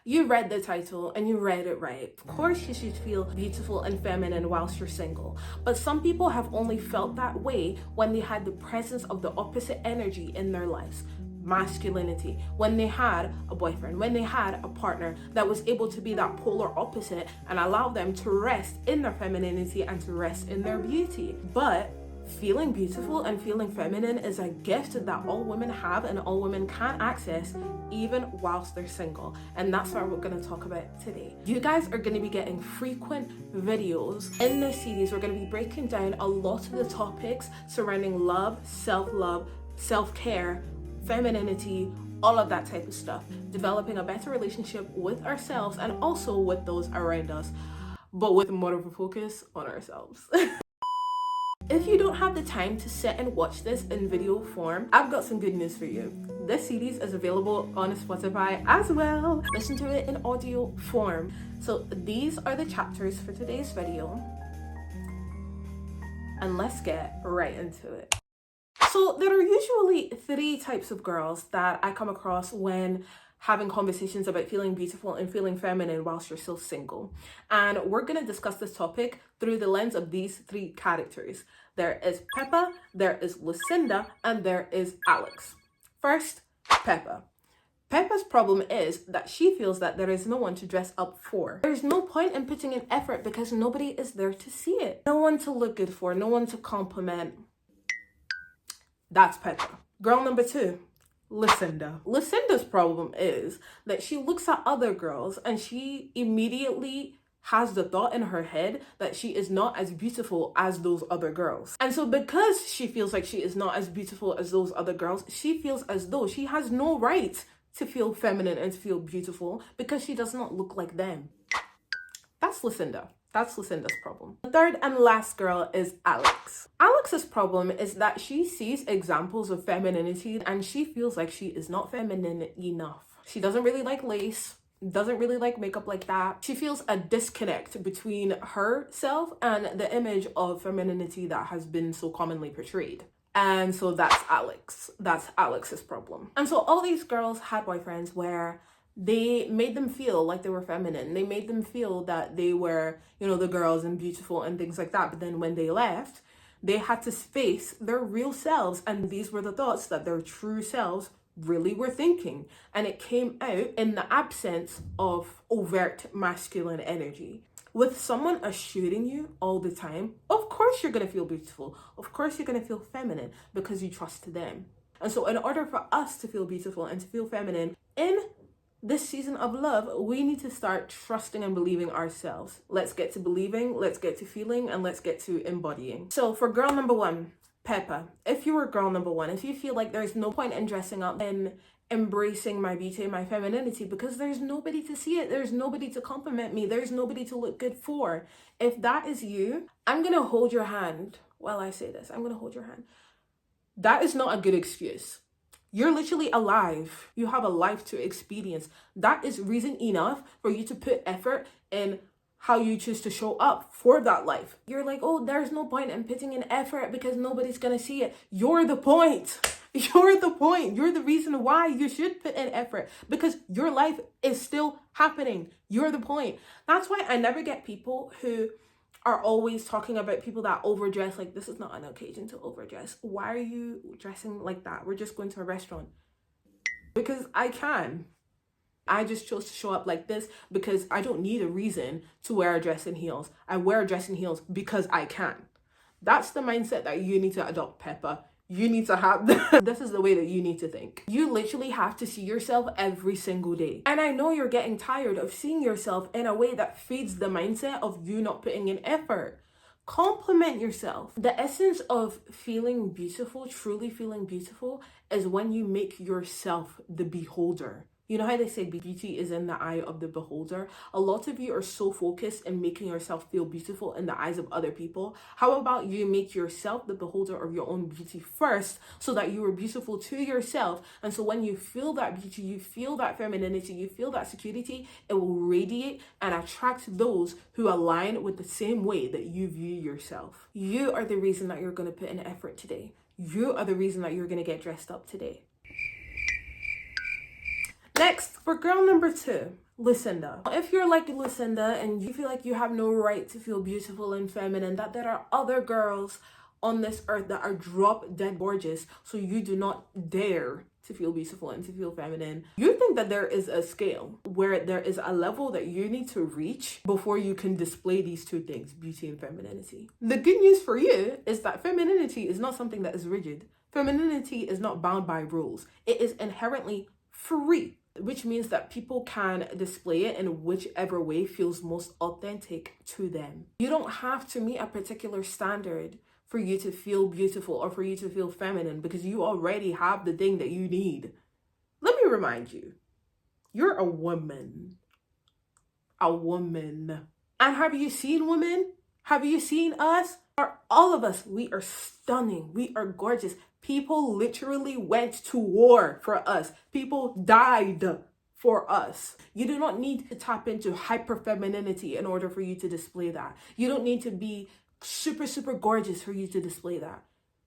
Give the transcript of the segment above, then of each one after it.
You read the title and you read it right. Of course you should feel beautiful and feminine whilst you're single, but some people have only felt that way when they had the presence of the opposite energy in their lives. Masculinity, when they had a boyfriend, when they had a partner that was able to be that polar opposite and allow them to rest in their femininity and to rest in their beauty. But feeling beautiful and feeling feminine is a gift that all women have and all women can access even whilst they're single, and that's what we're going to talk about today. You guys are going to be getting frequent videos in this series. We're going to be breaking down a lot of the topics surrounding love, self-love, self-care, femininity, all of that type of stuff, developing a better relationship with ourselves and also with those around us, but with more of a focus on ourselves. If you don't have the time to sit and watch this in video form, I've got some good news for you. This series is available on Spotify as well. Listen to it in audio form. So these are the chapters for today's video, and let's get right into it. So there are usually 3 types of girls that I come across when having conversations about feeling beautiful and feeling feminine whilst you're still single. And we're going to discuss this topic through the lens of these 3 characters. There is Peppa, there is Lucinda, and there is Alex. First, Peppa. Peppa's problem is that she feels that there is no one to dress up for. There's no point in putting in effort because nobody is there to see it. No one to look good for, no one to compliment. That's Peppa. Girl number 2. Lucinda. Lucinda's problem is that she looks at other girls and she immediately has the thought in her head that she is not as beautiful as those other girls. And so because she feels like she is not as beautiful as those other girls, she feels as though she has no right to feel feminine and to feel beautiful because she does not look like them. That's Lucinda. That's Lucinda's problem. The third and last girl is Alex. Alex's problem is that she sees examples of femininity and she feels like she is not feminine enough. She doesn't really like lace, doesn't really like makeup like that. She feels a disconnect between herself and the image of femininity that has been so commonly portrayed. And so that's Alex. That's Alex's problem. And so all these girls had boyfriends where they made them feel like they were feminine. They made them feel that they were, the girls and beautiful and things like that. But then when they left, they had to face their real selves. And these were the thoughts that their true selves really were thinking. And it came out in the absence of overt masculine energy. With someone assuring you all the time, of course you're going to feel beautiful. Of course you're going to feel feminine because you trust them. And so in order for us to feel beautiful and to feel feminine in this season of love, we need to start trusting and believing ourselves. Let's get to believing, let's get to feeling, and let's get to embodying. So for girl number 1, Peppa, if you were girl number 1, if you feel like there's no point in dressing up and embracing my beauty and my femininity because there's nobody to see it, there's nobody to compliment me, there's nobody to look good for. If that is you, I'm going to hold your hand while I say this. I'm going to hold your hand. That is not a good excuse. You're literally alive. You have a life to experience. That is reason enough for you to put effort in how you choose to show up for that life. You're like, oh, there's no point in putting in effort because nobody's gonna see it. You're the point. You're the point. You're the reason why you should put in effort because your life is still happening. You're the point. That's why I never get people who are always talking about people that overdress. Like, this is not an occasion to overdress. Why are you dressing like that? We're just going to a restaurant. Because I can. I just chose to show up like this because I don't need a reason to wear a dress and heels. I wear a dress and heels because I can. That's the mindset that you need to adopt, Peppa. You need to have this is the way that you need to think. You literally have to see yourself every single day. And I know you're getting tired of seeing yourself in a way that feeds the mindset of you not putting in effort. Compliment yourself. The essence of feeling beautiful, truly feeling beautiful, is when you make yourself the beholder. You know how they say beauty is in the eye of the beholder? A lot of you are so focused in making yourself feel beautiful in the eyes of other people. How about you make yourself the beholder of your own beauty first so that you are beautiful to yourself? And so when you feel that beauty, you feel that femininity, you feel that security, it will radiate and attract those who align with the same way that you view yourself. You are the reason that you're going to put in effort today. You are the reason that you're going to get dressed up today. Next, for girl number 2, Lucinda. If you're like Lucinda and you feel like you have no right to feel beautiful and feminine, that there are other girls on this earth that are drop dead gorgeous, so you do not dare to feel beautiful and to feel feminine, you think that there is a scale where there is a level that you need to reach before you can display these two things, beauty and femininity. The good news for you is that femininity is not something that is rigid. Femininity is not bound by rules. It is inherently free, which means that people can display it in whichever way feels most authentic to them. You don't have to meet a particular standard for you to feel beautiful or for you to feel feminine, because you already have the thing that you need. Let me remind you, you're a woman. A woman. And have you seen women? Have you seen us? Are all of us, we are stunning. We are gorgeous. People literally went to war for us. People died for us. You do not need to tap into hyper femininity in order for you to display that. You don't need to be super gorgeous for you to display that.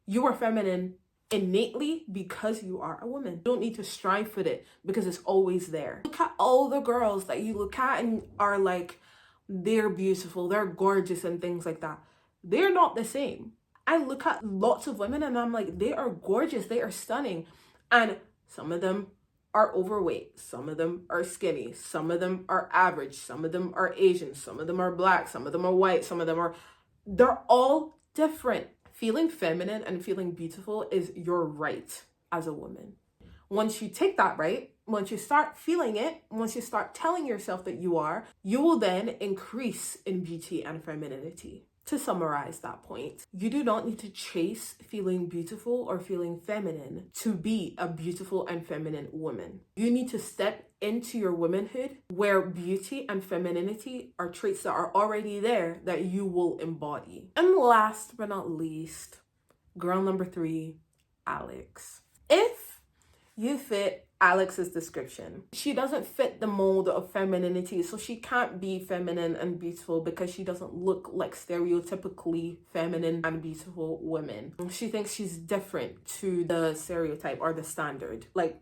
You are feminine innately because you are a woman. You don't need to strive for it because it's always there. Look at all the girls that you look at and are like, they're beautiful, they're gorgeous and things like that. They're not the same. I look at lots of women and I'm like, they are gorgeous, they are stunning. And some of them are overweight, some of them are skinny, some of them are average, some of them are Asian, some of them are black, some of them are white, some of them are... They're all different. Feeling feminine and feeling beautiful is your right as a woman. Once you take that right, once you start feeling it, once you start telling yourself that you are, you will then increase in beauty and femininity. To summarize that point, you do not need to chase feeling beautiful or feeling feminine to be a beautiful and feminine woman. You need to step into your womanhood where beauty and femininity are traits that are already there that you will embody. And last but not least, girl number 3, Alex. If you fit Alex's description, she doesn't fit the mold of femininity, so she can't be feminine and beautiful because she doesn't look like stereotypically feminine and beautiful women. She thinks she's different to the stereotype or the standard. Like,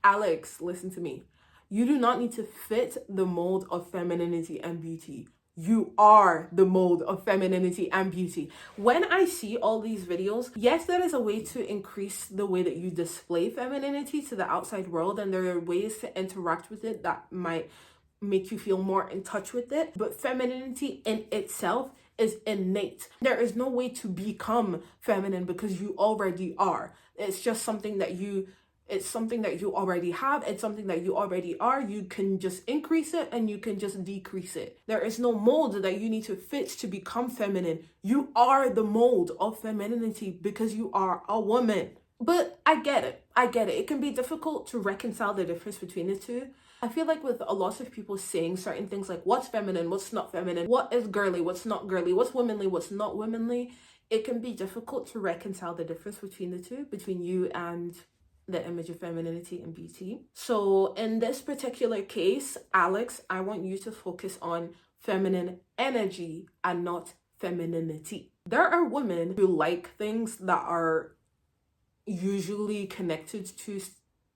Alex, listen to me. You do not need to fit the mold of femininity and beauty. You are the mold of femininity and beauty. When I see all these videos, yes, there is a way to increase the way that you display femininity to the outside world, and there are ways to interact with it that might make you feel more in touch with it. But femininity in itself is innate. There is no way to become feminine because you already are. It's just something that it's something that you already have. It's something that you already are. You can just increase it and you can just decrease it. There is no mold that you need to fit to become feminine. You are the mold of femininity because you are a woman. But I get it. It can be difficult to reconcile the difference between the two. I feel like with a lot of people saying certain things like what's feminine, what's not feminine, what is girly, what's not girly, what's womanly, what's not womanly, it can be difficult to reconcile the difference between the two, between you and the image of femininity and beauty. So in this particular case, Alex, I want you to focus on feminine energy and not femininity. There are women who like things that are usually connected to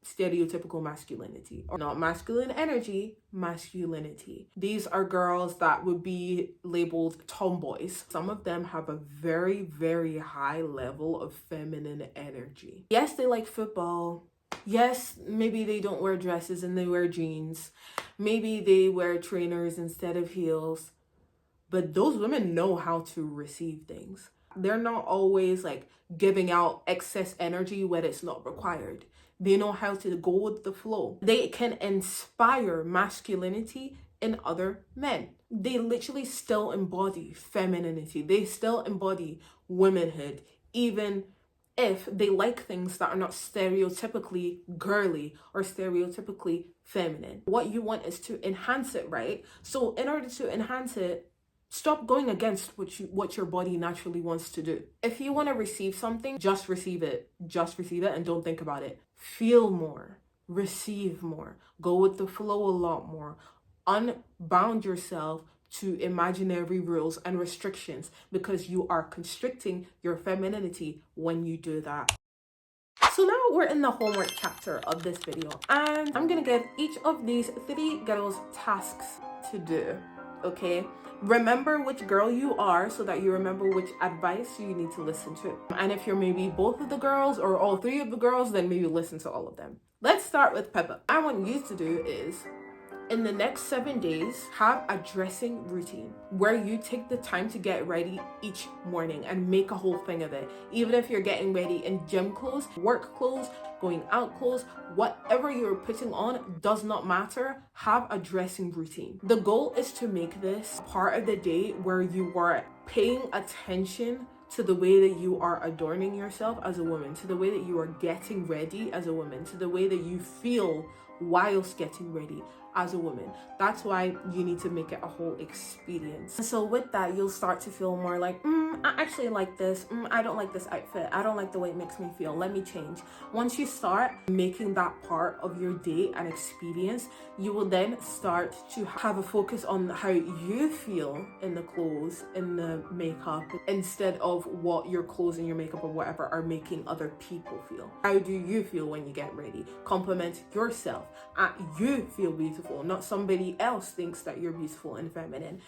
stereotypical masculinity, or not masculine energy, masculinity. These are girls that would be labeled tomboys. Some of them have a very high level of feminine energy. Yes, they like football. Yes, maybe they don't wear dresses and they wear jeans. Maybe they wear trainers instead of heels. But those women know how to receive things. They're not always like giving out excess energy when it's not required. They know how to go with the flow. They can inspire masculinity in other men. They literally still embody femininity. They still embody womanhood, even if they like things that are not stereotypically girly or stereotypically feminine. What you want is to enhance it, right? So in order to enhance it, stop going against what your body naturally wants to do. If you want to receive something, just receive it. Just receive it and don't think about it. Feel more. Receive more. Go with the flow a lot more. Unbound yourself to imaginary rules and restrictions because you are constricting your femininity when you do that. So now we're in the homework chapter of this video, and I'm gonna give each of these 3 girls tasks to do, okay? Remember which girl you are so that you remember which advice you need to listen to. And if you're maybe both of the girls or all 3 of the girls, then maybe listen to all of them. Let's start with Peppa. What I want you to do is, in the next 7 days, have a dressing routine where you take the time to get ready each morning and make a whole thing of it. Even if you're getting ready in gym clothes, work clothes, going out clothes, whatever you're putting on does not matter. Have a dressing routine. The goal is to make this part of the day where you are paying attention to the way that you are adorning yourself as a woman, to the way that you are getting ready as a woman, to the way that you feel whilst getting ready as a woman. That's why you need to make it a whole experience. So with that, you'll start to feel more like, I actually like this. I don't like this outfit. I don't like the way it makes me feel. Let me change. Once you start making that part of your day an experience, you will then start to have a focus on how you feel in the clothes, in the makeup, instead of what your clothes and your makeup or whatever are making other people feel. How do you feel when you get ready? Compliment yourself. You feel beautiful, not somebody else thinks that you're beautiful and feminine.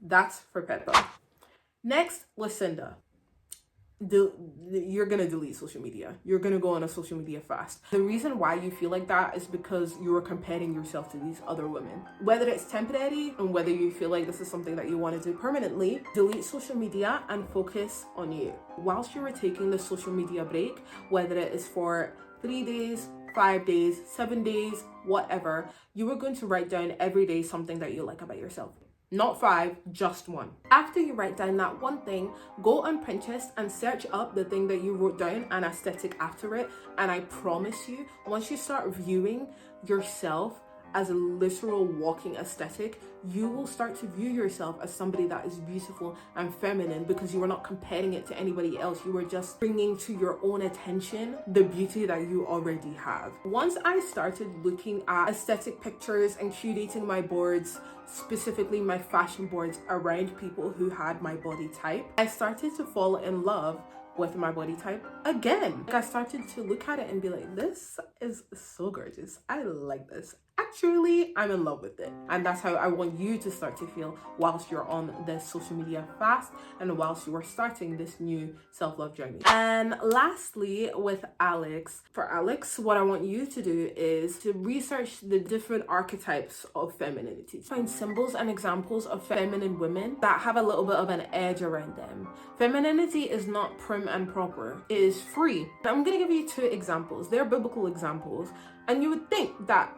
That's for Peppa. Next, Lucinda. You're gonna delete social media. You're gonna go on a social media fast. The reason why you feel like that is because you are comparing yourself to these other women. Whether it's temporary and whether you feel like this is something that you want to do permanently, delete social media and focus on you. Whilst you were taking the social media break, whether it is for 3 days, 5 days, 7 days, whatever, you are going to write down every day something that you like about yourself. Not 5, just 1. After you write down that one thing, go on Pinterest and search up the thing that you wrote down and aesthetic after it. And I promise you, once you start viewing yourself as a literal walking aesthetic, you will start to view yourself as somebody that is beautiful and feminine, because you are not comparing it to anybody else. You are just bringing to your own attention the beauty that you already have. Once I started looking at aesthetic pictures and curating my boards, specifically my fashion boards, around people who had my body type, I started to fall in love with my body type again. I started to look at it and be like, this is so gorgeous. I like this. Actually, I'm in love with it. And that's how I want you to start to feel whilst you're on this social media fast and whilst you are starting this new self-love journey. And lastly, with Alex, for Alex, what I want you to do is to research the different archetypes of femininity. Find symbols and examples of feminine women that have a little bit of an edge around them. Femininity is not prim and proper. It is free. I'm going to give you 2 examples. They're biblical examples. And you would think that,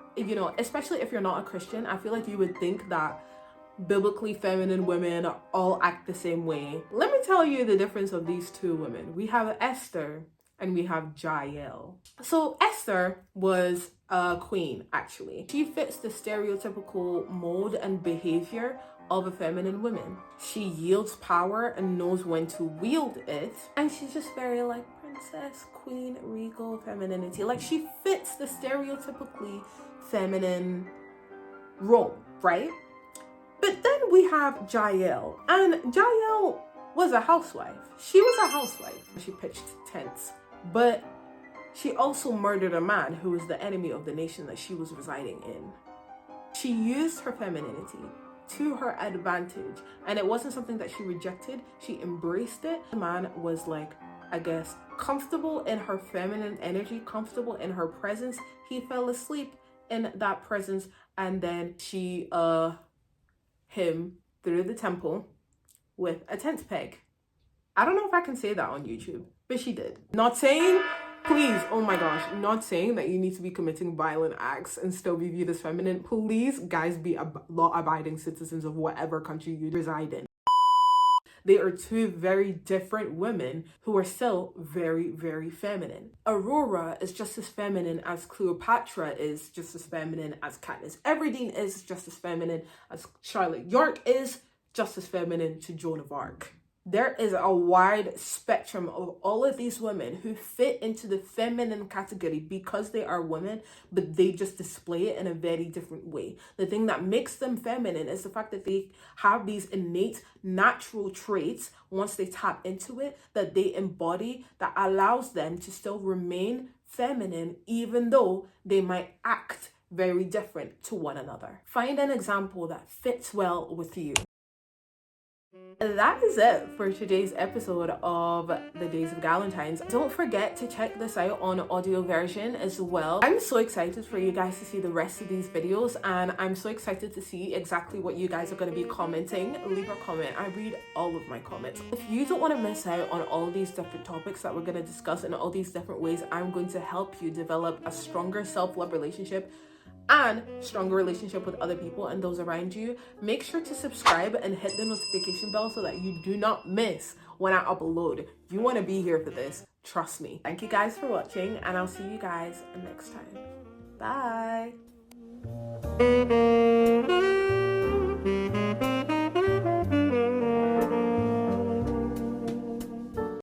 especially if you're not a Christian, I feel like you would think that biblically feminine women all act the same way. Let me tell you the difference of these 2 women. We have Esther and we have Jael. So Esther was a queen, actually. She fits the stereotypical mode and behavior of a feminine woman. She yields power and knows when to wield it. And she's just very like princess, queen, regal femininity. Like, she fits the stereotypically feminine role, right? But then we have Jael. And Jael was a housewife. She was a housewife. She pitched tents. But she also murdered a man who was the enemy of the nation that she was residing in. She used her femininity to her advantage, and it wasn't something that she rejected. She embraced it. The man was like, I guess, comfortable in her feminine energy, comfortable in her presence. He fell asleep in that presence, and then she him through the temple with a tent peg. I don't know if I can say that on YouTube, but she did. Not saying, please, oh my gosh, not saying that you need to be committing violent acts and still be viewed as feminine. Please, guys, be law-abiding citizens of whatever country you reside in. They are 2 very different women who are still very, very feminine. Aurora is just as feminine as Cleopatra is just as feminine as Katniss Everdeen is just as feminine as Charlotte York is just as feminine to Joan of Arc. There is a wide spectrum of all of these women who fit into the feminine category because they are women, but they just display it in a very different way. The thing that makes them feminine is the fact that they have these innate natural traits once they tap into it that they embody, that allows them to still remain feminine, even though they might act very different to one another. Find an example that fits well with you. That is it for today's episode of the Days of Galentines. Don't forget to check this out on audio version as well. I'm so excited for you guys to see the rest of these videos, and I'm so excited to see exactly what you guys are going to be commenting. Leave a comment. I read all of my comments. If you don't want to miss out on all these different topics that we're going to discuss and all these different ways I'm going to help you develop a stronger self-love relationship and stronger relationship with other people and those around you, make sure to subscribe and hit the notification bell so that you do not miss when I upload. You want to be here for this, trust me. Thank you guys for watching, and I'll see you guys next time. Bye.